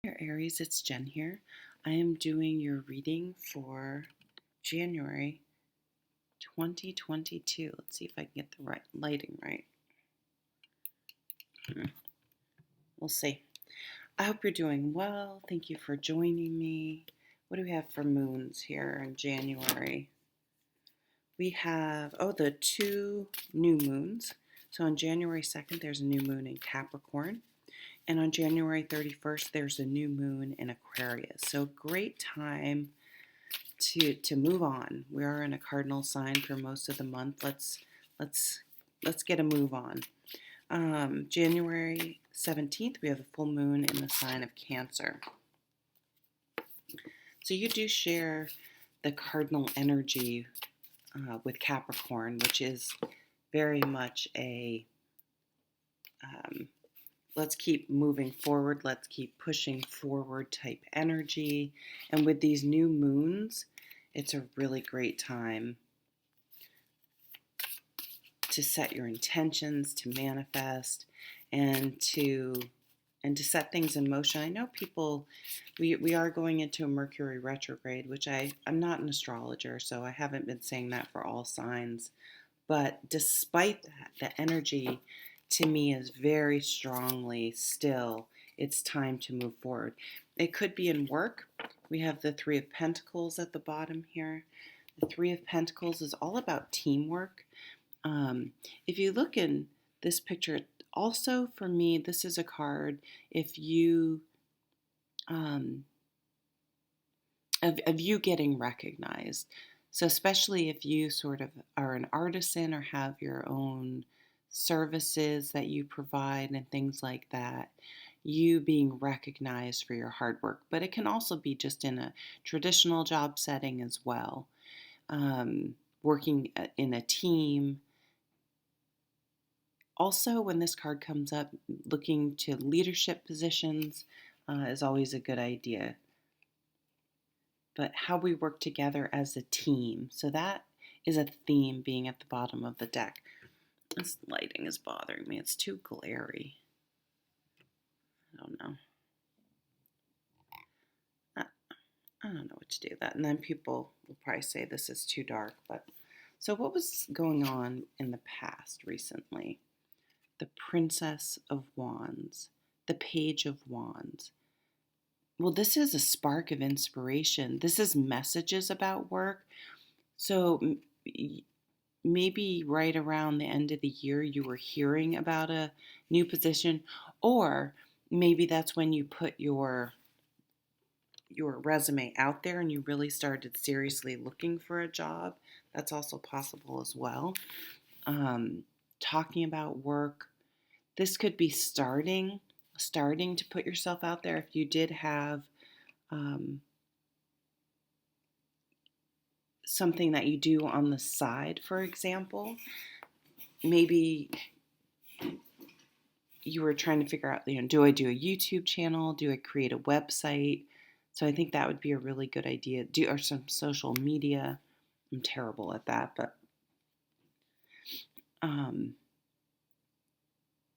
Here, Aries, it's Jen here. I am doing your reading for January 2022. Let's see if I can get the right lighting right. We'll see. I hope you're doing well. Thank you for joining me. What do we have for moons here in January? We have, the two new moons. So on January 2nd, there's a new moon in Capricorn. And on January 31st, there's a new moon in Aquarius. So great time to move on. We are in a cardinal sign for most of the month. Let's get a move on. January 17th, we have a full moon in the sign of Cancer. So you do share the cardinal energy with Capricorn, which is very much a let's keep moving forward, let's keep pushing forward type energy. And with these new moons, it's a really great time to set your intentions, to manifest, and to set things in motion. I know people, we are going into a Mercury retrograde, which I'm not an astrologer, so I haven't been saying that for all signs. But despite that, the energy to me is very strongly still, it's time to move forward. It could be in work. We have the Three of Pentacles at the bottom here. The Three of Pentacles is all about teamwork. If you look in this picture, also for me, this is a card if you of you getting recognized. So especially if you sort of are an artisan or have your own services that you provide and things like that, you being recognized for your hard work. But it can also be just in a traditional job setting as well. Working in a team. Also, when this card comes up, looking to leadership positions is always a good idea. But how we work together as a team. So that is a theme being at the bottom of the deck. This lighting is bothering me. It's too glary. I don't know. I don't know what to do with that. And then people will probably say this is too dark. But so what was going on in the past recently? The Princess of Wands, the Page of Wands. Well, this is a spark of inspiration. This is messages about work. So maybe right around the end of the year you were hearing about a new position, or maybe that's when you put your resume out there and you really started seriously looking for a job. That's also possible as well. Talking about work. This could be starting to put yourself out there. If you did have something that you do on the side, for example, maybe you were trying to figure out, do I do a YouTube channel? Do I create a website? So I think that would be a really good idea. Or some social media. I'm terrible at that, but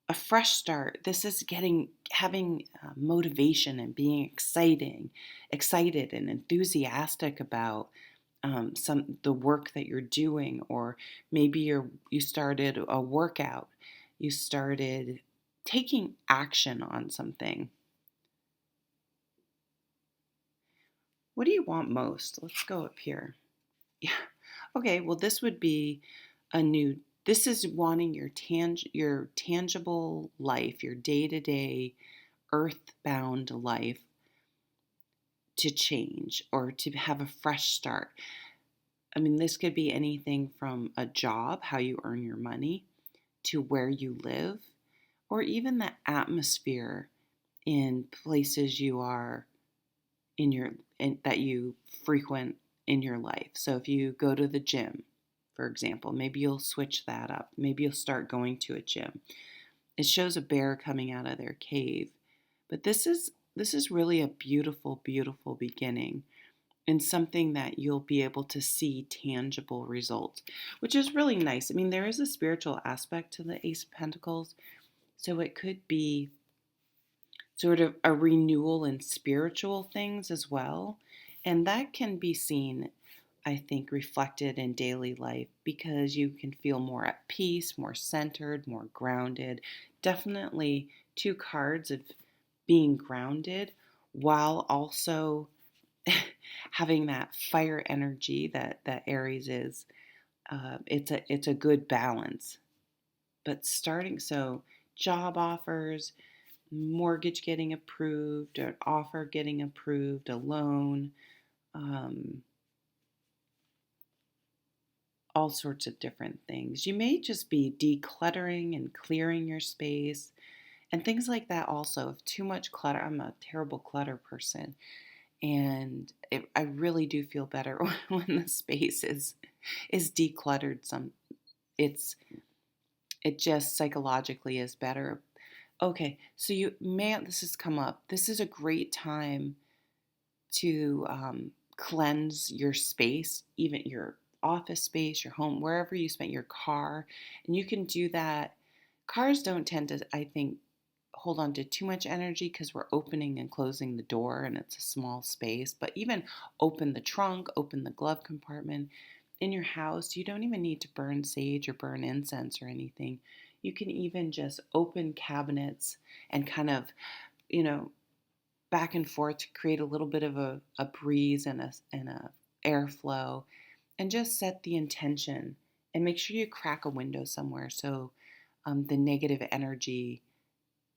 a fresh start. This is having motivation and being excited and enthusiastic about the work that you're doing, or maybe you started a workout, you started taking action on something. What do you want most? Let's go up here. Yeah. Okay, well this would be this is wanting your tangible life, your day-to-day earthbound life to change or to have a fresh start. I mean, this could be anything from a job, how you earn your money, to where you live, or even the atmosphere in places you are that you frequent in your life. So if you go to the gym, for example, maybe you'll switch that up. Maybe you'll start going to a gym. It shows a bear coming out of their cave. But this is really a beautiful, beautiful beginning, and something that you'll be able to see tangible results, which is really nice. I mean, there is a spiritual aspect to the Ace of Pentacles, so it could be sort of a renewal in spiritual things as well. And that can be seen, I think, reflected in daily life because you can feel more at peace, more centered, more grounded. Definitely two cards of being grounded while also having that fire energy that Aries is. It's a good balance. But starting so job offers, mortgage getting approved, an offer getting approved, a loan, um, all sorts of different things. You may just be decluttering and clearing your space and things like that also. If too much clutter, I'm a terrible clutter person. And I really do feel better when the space is decluttered. It's it just psychologically is better. Okay, so this has come up. This is a great time to cleanse your space, even your office space, your home, wherever you spent your car. And you can do that. Cars don't tend to, I think, hold on to too much energy because we're opening and closing the door and it's a small space. But even open the trunk, open the glove compartment. In your house, you don't even need to burn sage or burn incense or anything. You can even just open cabinets and kind of, you know, back and forth to create a little bit of a breeze and a airflow, and just set the intention and make sure you crack a window somewhere so the negative energy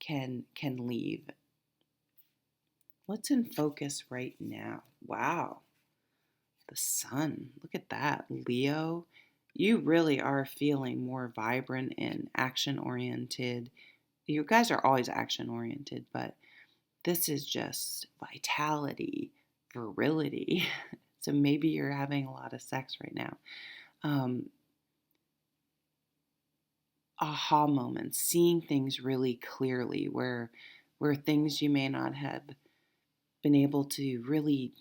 can leave. Let's in focus right now. Wow, the sun. Look at that, Leo. You really are feeling more vibrant and action oriented. You guys are always action oriented, but this is just vitality, virility. So maybe you're having a lot of sex right now. Um, Aha moments, seeing things really clearly, where things you may not have been able to really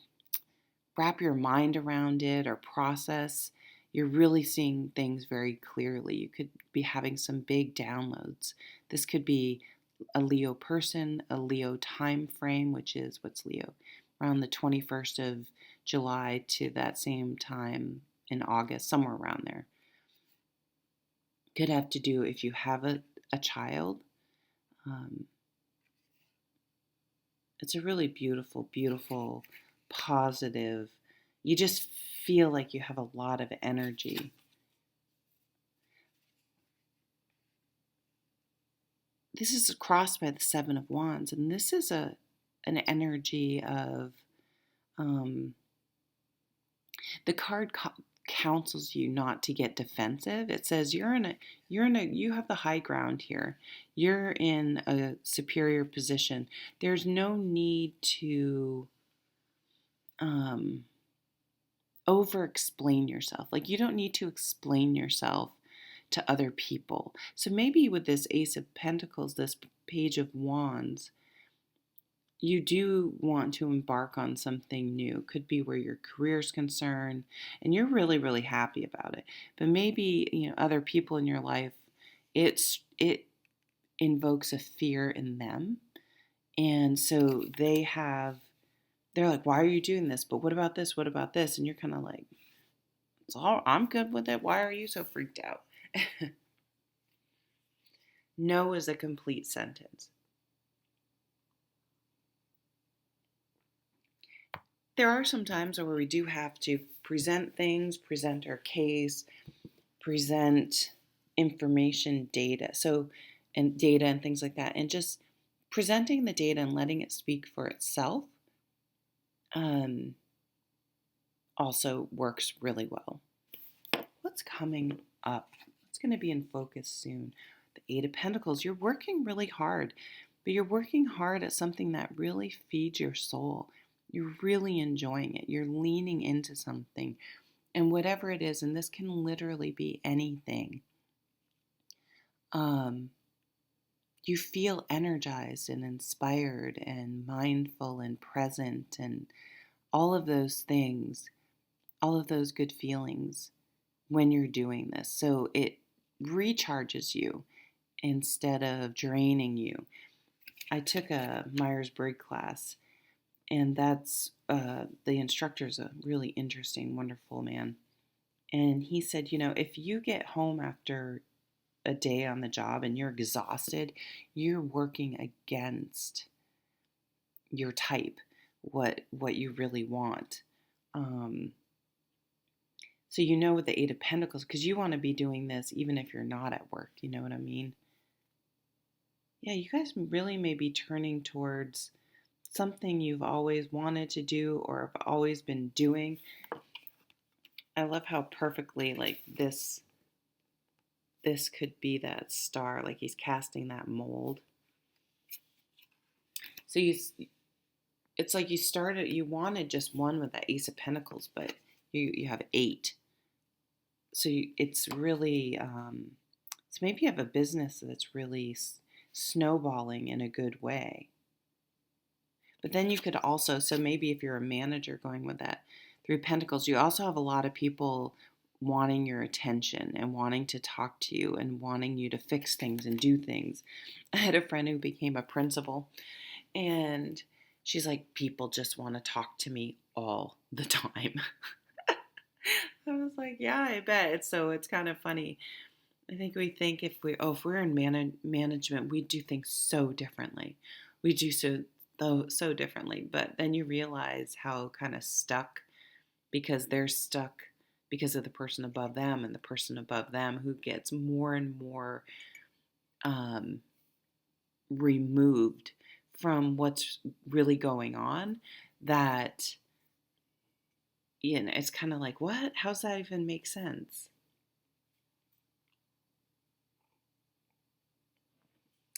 wrap your mind around it or process. You're really seeing things very clearly. You could be having some big downloads. This could be a Leo person, a Leo time frame, which is what's Leo, around the 21st of July to that same time in August, somewhere around there. Could have to do if you have a child. Um, it's a really beautiful, beautiful, positive. You just feel like you have a lot of energy. This is crossed by the Seven of Wands, and this is an energy of um, the card counsels you not to get defensive. It says you have the high ground here. You're in a superior position. There's no need to over explain yourself. Like, you don't need to explain yourself to other people. So maybe with this Ace of Pentacles, this Page of Wands, you do want to embark on something new. Could be where your career's concerned and you're really, really happy about it. But maybe, other people in your life, it invokes a fear in them. And so they're like, why are you doing this? But what about this? What about this? And you're kind of like, it's all, I'm good with it. Why are you so freaked out? No is a complete sentence. There are some times where we do have to present things, present our case, present information, data. And data and things like that. And just presenting the data and letting it speak for itself also works really well. What's coming up? What's going to be in focus soon? The Eight of Pentacles. You're working really hard, but you're working hard at something that really feeds your soul. You're really enjoying it. You're leaning into something. And whatever it is, and this can literally be anything, you feel energized and inspired and mindful and present and all of those things, all of those good feelings when you're doing this. So it recharges you instead of draining you. I took a Myers-Briggs class, and that's the instructor's a really interesting, wonderful man. And he said, if you get home after a day on the job and you're exhausted, you're working against your type, what you really want. Um, so with the Eight of Pentacles, because you want to be doing this even if you're not at work. You know what I mean? Yeah, you guys really may be turning towards something you've always wanted to do or have always been doing. I love how perfectly like this could be that star, like he's casting that mold. So it's like you wanted just one with the Ace of Pentacles, but you have 8. So it's really, so maybe you have a business that's really snowballing in a good way. But then you could also, so maybe if you're a manager going with that 3 Pentacles, you also have a lot of people wanting your attention and wanting to talk to you and wanting you to fix things and do things. I had a friend who became a principal, and she's like, people just want to talk to me all the time. I was like, yeah, I bet. It's kind of funny. I think we think if we're in management, we do things so differently. We do so differently. But then you realize how kind of stuck, because they're stuck because of the person above them and the person above them who gets more and more removed from what's really going on. That it's kind of like, what? How's that even make sense?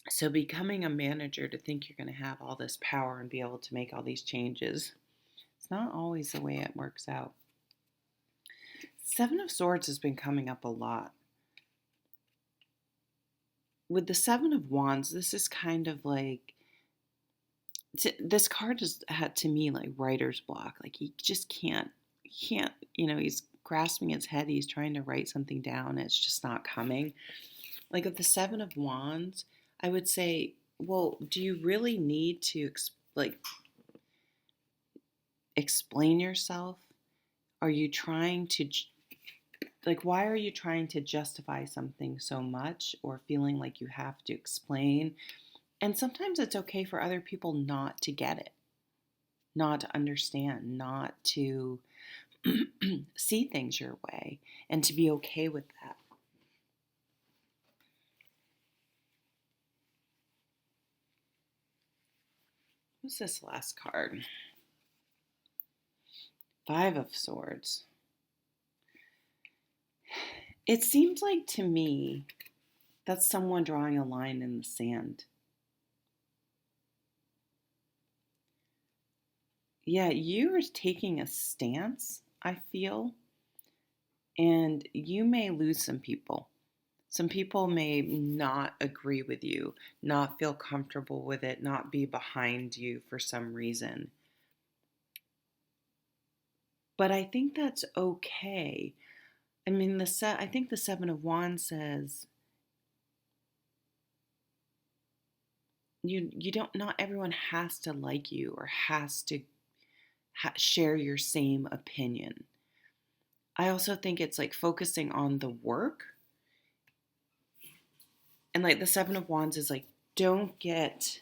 So becoming a manager, to think you're going to have all this power and be able to make all these changes, it's not always the way it works out. 7 of Swords has been coming up a lot. With the 7 of Wands, this is kind of like, this card is to me like writer's block. Like he just can't, he's grasping his head. He's trying to write something down. It's just not coming. Like with the 7 of Wands, I would say, well, do you really need to explain yourself? Are you trying to, why are you trying to justify something so much, or feeling like you have to explain? And sometimes it's okay for other people not to get it, not to understand, not to see things your way, and to be okay with that. What's this last card? 5 of Swords. It seems like to me that's someone drawing a line in the sand. Yeah, you're taking a stance, I feel, and you may lose some people. Some people may not agree with you, not feel comfortable with it, not be behind you for some reason. But I think that's okay. I mean, I think the 7 of Wands says you don't, not everyone has to like you or has to share your same opinion. I also think it's like focusing on the work. And like the 7 of Wands is like, don't get,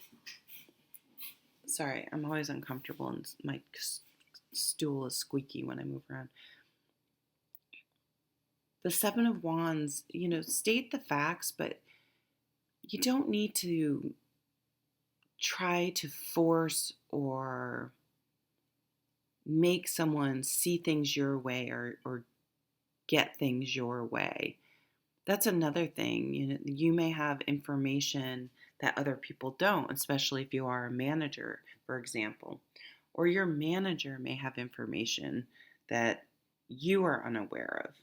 sorry, I'm always uncomfortable and my stool is squeaky when I move around. The 7 of Wands, state the facts, but you don't need to try to force or make someone see things your way, or get things your way. That's another thing. You may have information that other people don't, especially if you are a manager, for example. Or your manager may have information that you are unaware of.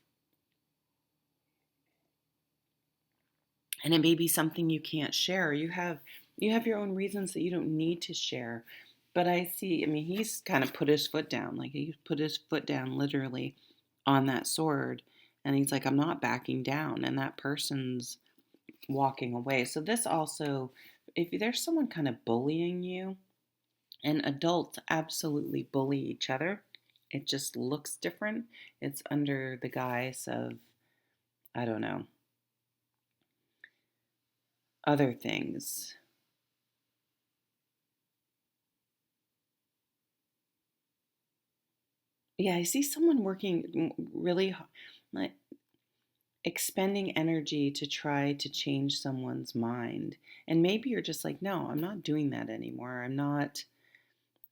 And it may be something you can't share. You have your own reasons that you don't need to share. But he's kind of put his foot down. Like he put his foot down literally on that sword. And he's like, I'm not backing down. And that person's walking away. So this also if there's someone kind of bullying you, and adults absolutely bully each other, it just looks different. It's under the guise of, I don't know, other things. Yeah, I see someone working really like expending energy to try to change someone's mind. And maybe you're just like, no, I'm not doing that anymore.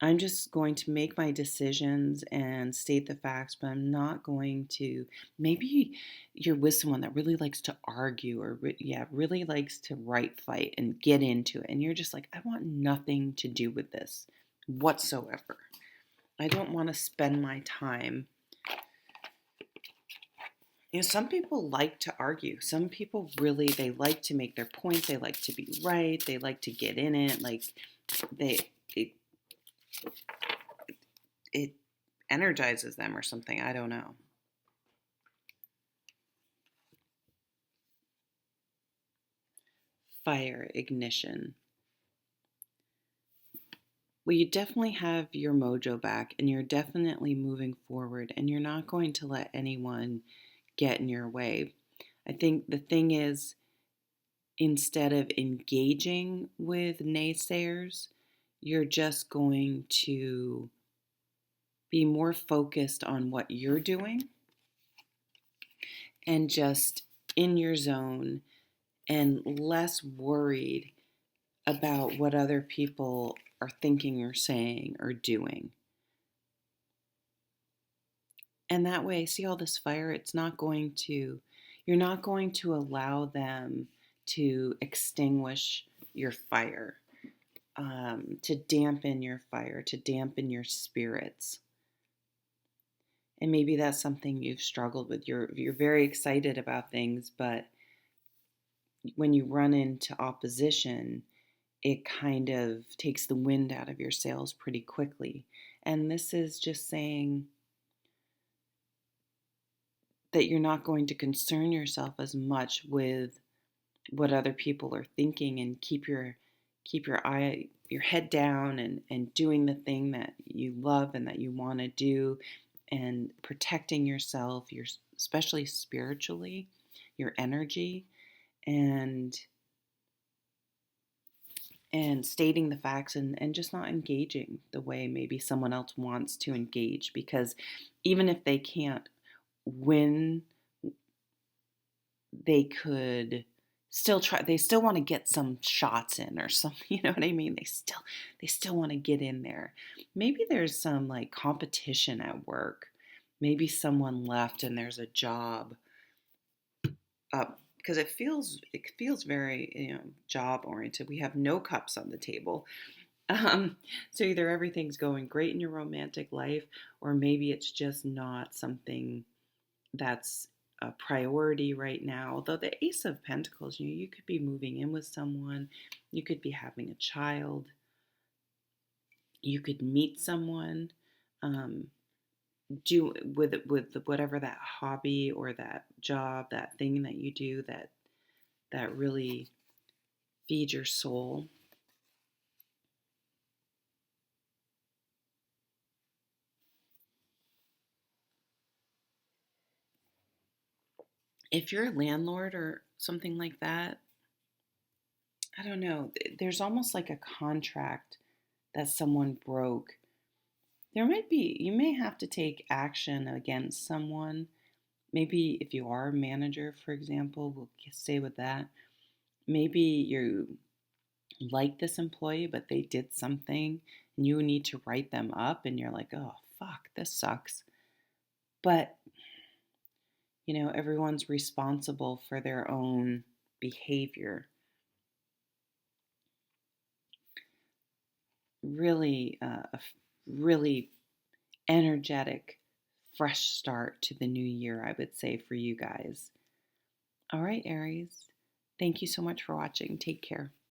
I'm just going to make my decisions and state the facts, but I'm not going to. Maybe you're with someone that really likes to argue or, yeah, really likes to fight and get into it. And you're just like, I want nothing to do with this whatsoever. I don't want to spend my time. Some people like to argue. Some people really, they like to make their points. They like to be right. They like to get in it. Like they, it, it energizes them or something. I don't know. Fire, ignition. Well, you definitely have your mojo back and you're definitely moving forward and you're not going to let anyone get in your way. I think the thing is, instead of engaging with naysayers, you're just going to be more focused on what you're doing and just in your zone and less worried about what other people are thinking or saying or doing. And that way, see all this fire, you're not going to allow them to extinguish your fire, to dampen your fire, to dampen your spirits. And maybe that's something you've struggled with. You're very excited about things, but when you run into opposition, it kind of takes the wind out of your sails pretty quickly. And this is just saying that you're not going to concern yourself as much with what other people are thinking and keep your head down and doing the thing that you love and that you want to do and protecting yourself, especially spiritually, your energy, and stating the facts and just not engaging the way maybe someone else wants to engage, because even if they can't win, they could still try. They still want to get some shots in or something, you know what I mean? They still want to get in there. Maybe there's some like competition at work. Maybe someone left and there's a job up, because it feels very, job oriented. We have no cups on the table. So either everything's going great in your romantic life, or maybe it's just not something that's a priority right now. Although the Ace of Pentacles, you could be moving in with someone, you could be having a child, you could meet someone, um, do with whatever that hobby or that job, that thing that you do that really feeds your soul. If you're a landlord or something like that, I don't know. There's almost like a contract that someone broke. You may have to take action against someone. Maybe if you are a manager, for example, we'll stay with that. Maybe you like this employee, but they did something and you need to write them up, and you're like, oh, fuck, this sucks. But, everyone's responsible for their own behavior. Really, really energetic, fresh start to the new year, I would say, for you guys. All right, Aries. Thank you so much for watching. Take care.